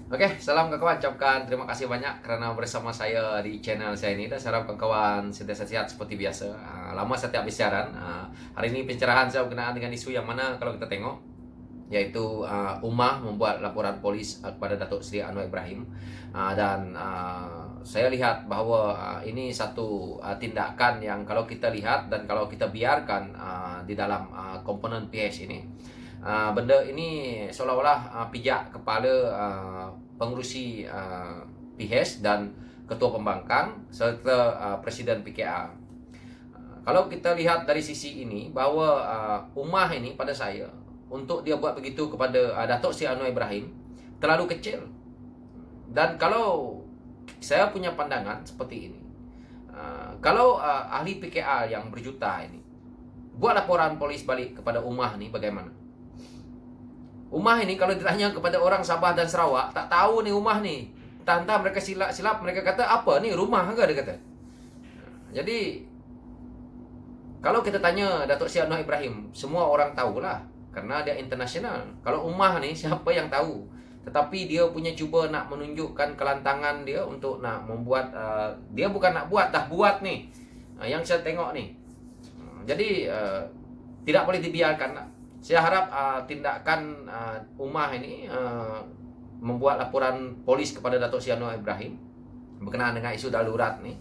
Oke, salam kawan, ucapkan terima kasih banyak karena bersama saya di channel saya ini dan saya harap kawan sentiasa sehat seperti biasa. Lama saya tidak bersiaran. Hari ini pencerahan saya berkenaan dengan isu yang mana kalau kita tengok yaitu Umar membuat laporan polis kepada Datuk Seri Anwar Ibrahim dan saya lihat bahawa ini satu tindakan yang kalau kita lihat dan kalau kita biarkan di dalam komponen PH ini, benda ini seolah-olah pijak kepala pengurusi PH dan ketua pembangkang serta presiden PKR. Kalau kita lihat dari sisi ini bahawa Umar ini pada saya untuk dia buat begitu kepada Datuk Seri Anwar Ibrahim terlalu kecil. Dan kalau saya punya pandangan seperti ini, kalau ahli PKR yang berjuta ini buat laporan polis balik kepada Umar ni bagaimana? Umar ini kalau ditanya kepada orang Sabah dan Sarawak, tak tahu ni Umar ni. Entah-entah mereka silap-silap, mereka kata apa ni rumah ke dia kata. Jadi kalau kita tanya Datuk Seri Anwar Ibrahim, semua orang tahulah karena dia internasional. Kalau Umar ni siapa yang tahu? Tetapi dia punya cuba nak menunjukkan kelantangan dia untuk nak membuat dia bukan nak buat, dah buat ni. Yang saya tengok ni. Jadi tidak boleh dibiarkan lah. Saya harap tindakan Umar ini membuat laporan polis kepada Datuk Seri Anwar Ibrahim berkenaan dengan isu darurat ni.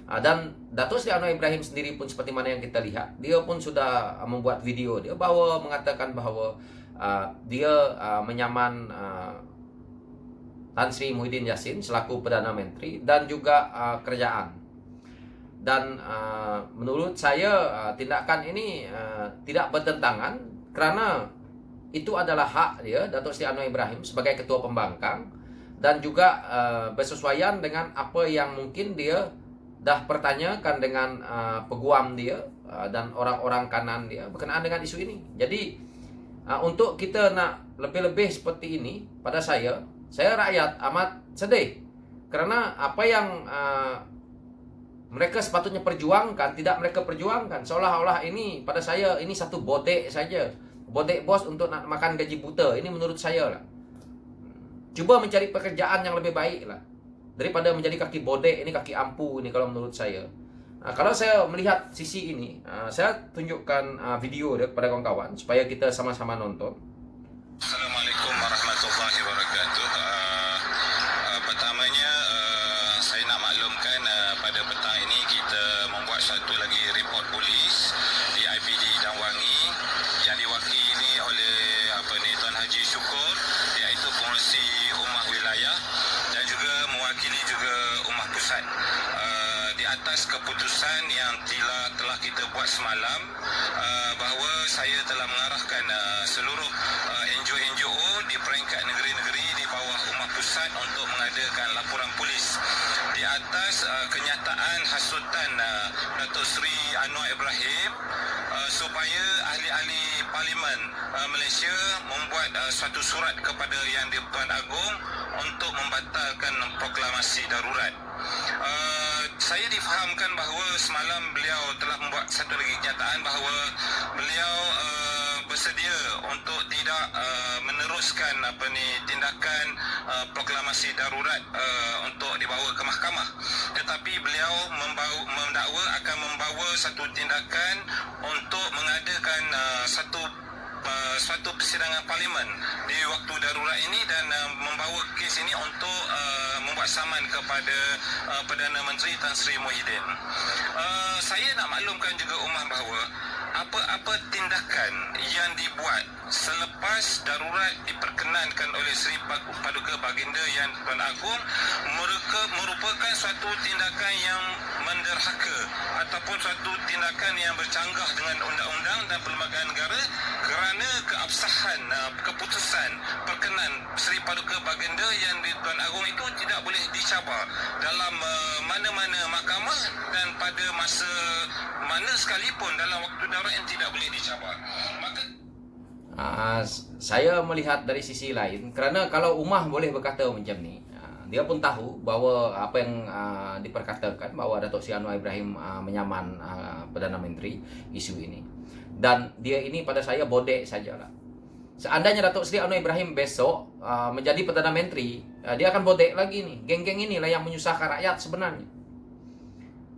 Dan Datuk Seri Anwar Ibrahim sendiri pun seperti mana yang kita lihat, dia pun sudah membuat video dia bahawa mengatakan bahawa dia menyaman Tan Sri Muhyiddin Yassin selaku Perdana Menteri dan juga kerajaan. Dan menurut saya tindakan ini tidak bertentangan kerana itu adalah hak dia, Datuk Seri Anwar Ibrahim sebagai ketua pembangkang, dan juga bersesuaian dengan apa yang mungkin dia dah pertanyakan dengan peguam dia dan orang-orang kanan dia berkenaan dengan isu ini. Jadi untuk kita nak lebih-lebih seperti ini, pada saya rakyat amat sedih kerana apa yang mereka sepatutnya perjuangkan tidak mereka perjuangkan. Seolah-olah ini pada saya ini satu bodek saja, bodek bos untuk nak makan gaji buta. Ini menurut saya lah. Cuba mencari pekerjaan yang lebih baik lah daripada menjadi kaki bodek ini, kaki ampu ini kalau menurut saya. Kalau saya melihat sisi ini, saya tunjukkan video dia kepada kawan-kawan supaya kita sama-sama nonton. Assalamualaikum warahmatullahi wabarakatuh. Pertamanya saya nak maklumkan pada petang ini kita membuat satu lagi report polis di IPD Damwangi yang diwakili oleh Tuan Haji Syukur, iaitu pengurusi Ummah Wilayah, dan juga mewakili juga Ummah Pusat. Di atas keputusan yang telah kita buat semalam, bahawa saya telah mengarahkan seluruh NGO di peringkat negeri-negeri di bawah Ummah Pusat untuk mengadakan laporan polis di atas kenyataan hasutan Datuk Seri Anwar Ibrahim supaya ahli-ahli Parlimen Malaysia membuat suatu surat kepada Yang di-Pertuan Agong untuk membatalkan proklamasi darurat. Saya difahamkan bahawa semalam beliau telah membuat satu lagi kenyataan bahawa beliau bersedia untuk tidak meneruskan tindakan proklamasi darurat untuk dibawa ke mahkamah, tetapi beliau mendakwa akan membawa satu tindakan untuk mengadakan suatu persidangan parlimen di waktu darurat ini dan membawa kes ini untuk membuat saman kepada Perdana Menteri Tan Sri Muhyiddin. Saya nak maklumkan juga ummah bahawa apa-apa tindakan yang dibuat selepas darurat diperkenankan oleh Seri Paduka Baginda Yang Tuan Agong merupakan suatu tindakan yang menderhaka ataupun suatu tindakan yang bercanggah dengan undang-undang dan perlembagaan negara, kerana keabsahan keputusan perkenan Seri Paduka Baginda Yang di-Tuan Agong itu tidak boleh dicabar dalam mana-mana mahkamah dan pada masa mana sekalipun dalam waktu darurat yang tidak boleh dicabar. Maka saya melihat dari sisi lain, kerana kalau Umar boleh berkata macam ni, dia pun tahu bahawa apa yang diperkatakan bahawa Datuk Seri Anwar Ibrahim menyaman Perdana Menteri isu ini, dan dia ini pada saya bodek sajalah. Seandainya Datuk Seri Anwar Ibrahim besok menjadi Perdana Menteri, dia akan bodek lagi nih. Geng-geng inilah yang menyusahkan rakyat sebenarnya.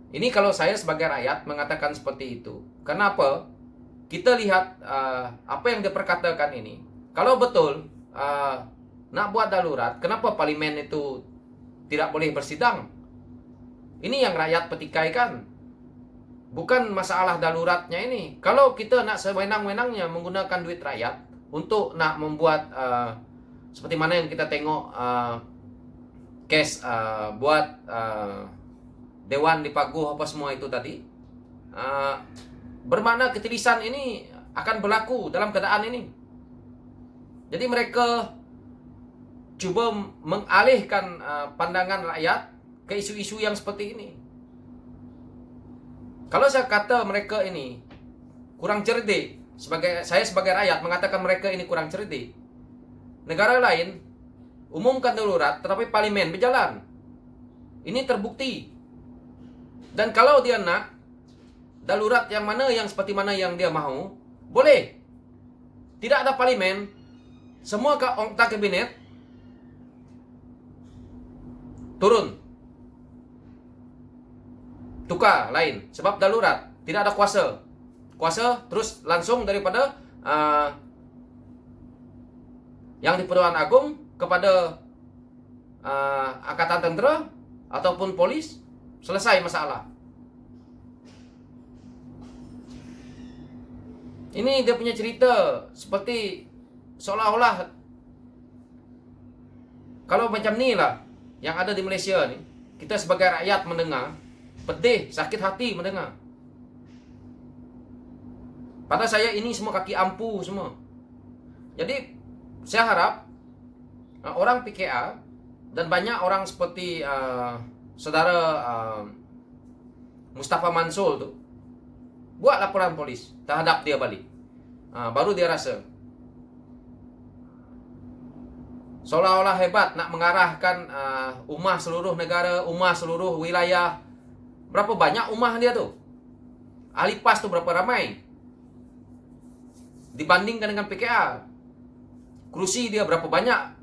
Ini kalau saya sebagai rakyat mengatakan seperti itu. Kenapa? Kita lihat apa yang dia perkatakan ini. Kalau betul nak buat darurat, kenapa parlimen itu tidak boleh bersidang? Ini yang rakyat petikaikan. Bukan masalah daruratnya ini. Kalau kita nak sewenang-wenangnya menggunakan duit rakyat untuk nak membuat seperti mana yang kita tengok case buat Dewan di Paguh apa semua itu tadi, bermakna ketirisan ini akan berlaku dalam keadaan ini. Jadi mereka cuba mengalihkan pandangan rakyat ke isu-isu yang seperti ini. Kalau saya kata mereka ini kurang cerdik, saya sebagai rakyat mengatakan mereka ini kurang cerdik. Negara lain umumkan darurat tetapi parlimen berjalan. Ini terbukti. Dan kalau dia nak darurat yang mana yang seperti mana yang dia mahu, boleh. Tidak ada parlimen, semua anggota kabinet turun. Tukar lain sebab darurat, tidak ada kuasa. Kuasa terus langsung daripada yang di Pertuan Agong kepada Angkatan Tentera ataupun polis, selesai masalah. Ini dia punya cerita seperti seolah-olah kalau macam ni lah yang ada di Malaysia ni, kita sebagai rakyat mendengar pedih, sakit hati mendengar. Pada saya ini semua kaki ampu semua. Jadi saya harap orang PKA dan banyak orang seperti saudara Mustafa Mansur tu buat laporan polis terhadap dia balik. Baru dia rasa seolah-olah hebat nak mengarahkan ummah seluruh negara, ummah seluruh wilayah. Berapa banyak ummah dia tu? Ahli PAS tu berapa ramai? Dibandingkan dengan PKA. Kerusi dia berapa banyak?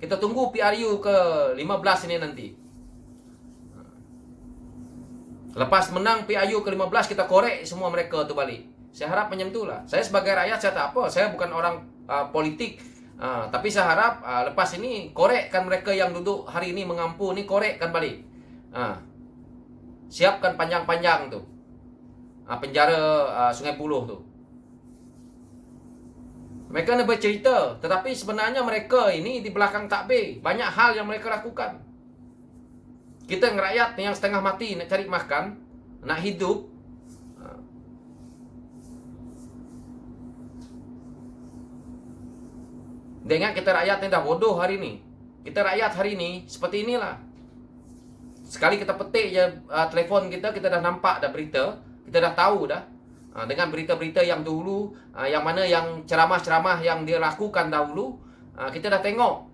Kita tunggu PRU ke 15 ini nanti. Lepas menang PRU ke 15, kita korek semua mereka tu balik. Saya harap macam tu lah. Saya sebagai rakyat, saya tak apa. Saya bukan orang politik. Tapi saya harap lepas ini korekkan mereka yang duduk hari ini mengampu ni, korekkan balik. Siapkan panjang-panjang tu penjara Sungai Buloh tu. Mereka nak bercerita, tetapi sebenarnya mereka ini di belakang takbir. Banyak hal yang mereka lakukan. Kita yang rakyat yang setengah mati nak cari makan, nak hidup, dia ingat kita rakyat ni dah bodoh hari ni. Kita rakyat hari ni seperti inilah. Sekali kita petik je telefon kita dah nampak dah berita, kita dah tahu dah. Dengan berita-berita yang dahulu, yang mana yang ceramah-ceramah yang dia lakukan dahulu, kita dah tengok.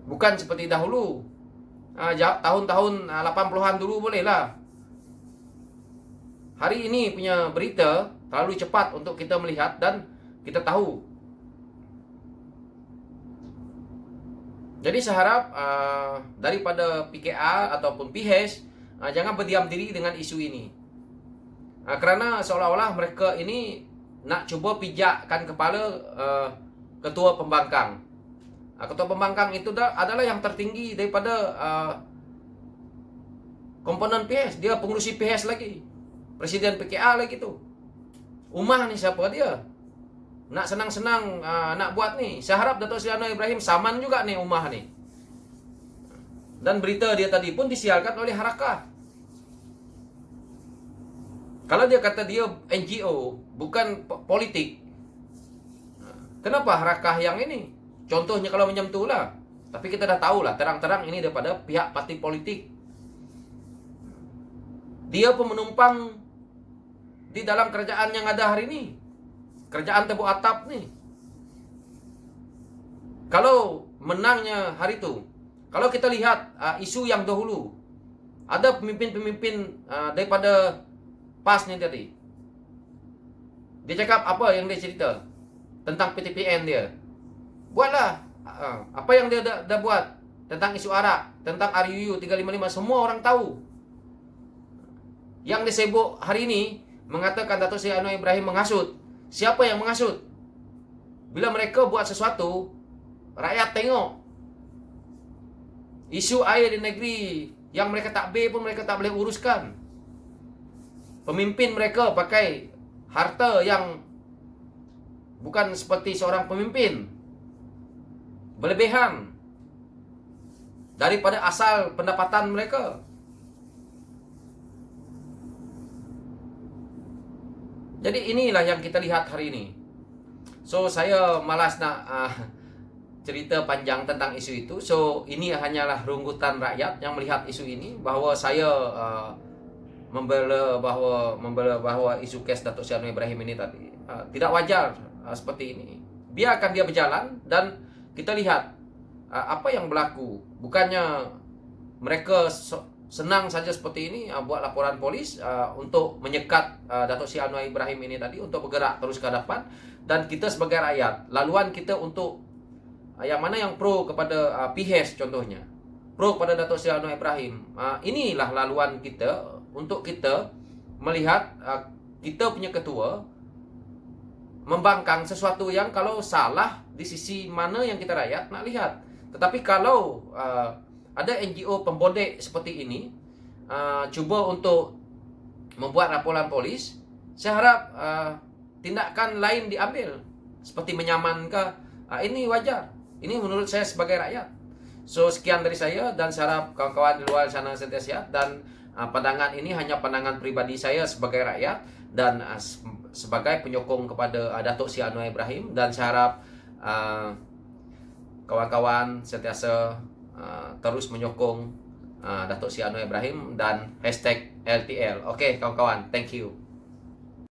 Bukan seperti dahulu. Tahun-tahun 80-an dulu bolehlah. Hari ini punya berita terlalu cepat untuk kita melihat dan kita tahu. Jadi saya harap daripada PKA ataupun PH jangan berdiam diri dengan isu ini. Kerana seolah-olah mereka ini nak cuba pijakkan kepala ketua pembangkang. Ketua pembangkang itu adalah yang tertinggi daripada komponen PH. Dia pengurusi PH lagi. Presiden PKA lagi tu. Ummah ni siapa dia? Nak senang-senang nak buat ni. Saya harap Datuk Seri Anwar Ibrahim saman juga ni ummah ni. Dan berita dia tadi pun disiarkan oleh Harakah. Kalau dia kata dia NGO, bukan politik, kenapa Harakah yang ini? Contohnya kalau macam tu lah. Tapi kita dah tahulah terang-terang ini daripada pihak parti politik. Dia pun menumpang di dalam kerajaan yang ada hari ini. Kerajaan tebuk atap ni. Kalau menangnya hari itu, kalau kita lihat isu yang dahulu, ada pemimpin-pemimpin daripada PAS ni tadi. Dia cakap apa yang dia cerita tentang PTPN dia. Buatlah. Apa yang dia dah buat tentang isu arak, tentang RUU 355, semua orang tahu. Yang dia sibuk hari ini mengatakan Datuk Seri Anwar Ibrahim menghasut. Siapa yang menghasut? Bila mereka buat sesuatu, rakyat tengok. Isu air di negeri yang mereka takbir pun mereka tak boleh uruskan. Pemimpin mereka pakai harta yang bukan seperti seorang pemimpin. Berlebihan daripada asal pendapatan mereka. Jadi inilah yang kita lihat hari ini. So saya malas nak cerita panjang tentang isu itu. So ini hanyalah rungutan rakyat yang melihat isu ini, bahawa saya membela bahawa isu kes Datuk Seri Anwar Ibrahim ini tadi tidak wajar seperti ini. Biarkan dia berjalan dan kita lihat apa yang berlaku. Bukannya mereka senang saja seperti ini buat laporan polis untuk menyekat Datuk Seri Anwar Ibrahim ini tadi untuk bergerak terus ke hadapan. Dan kita sebagai rakyat, laluan kita untuk yang mana yang pro kepada PHS contohnya, pro kepada Datuk Seri Anwar Ibrahim, inilah laluan kita untuk kita melihat kita punya ketua membangkang sesuatu yang kalau salah di sisi mana yang kita rakyat nak lihat. Tetapi kalau ada NGO pembodek seperti ini cuba untuk membuat laporan polis, saya harap tindakan lain diambil seperti menyaman ke, ini wajar. Ini menurut saya sebagai rakyat. So sekian dari saya, dan saya harap kawan-kawan di luar sana sentiasa sihat. Dan pandangan ini hanya pandangan pribadi saya sebagai rakyat dan sebagai penyokong kepada Datuk Seri Anwar Ibrahim. Dan saya harap kawan-kawan sentiasa terus menyokong Datuk Seri Anwar Ibrahim dan #LTL. Okey kawan-kawan, thank you.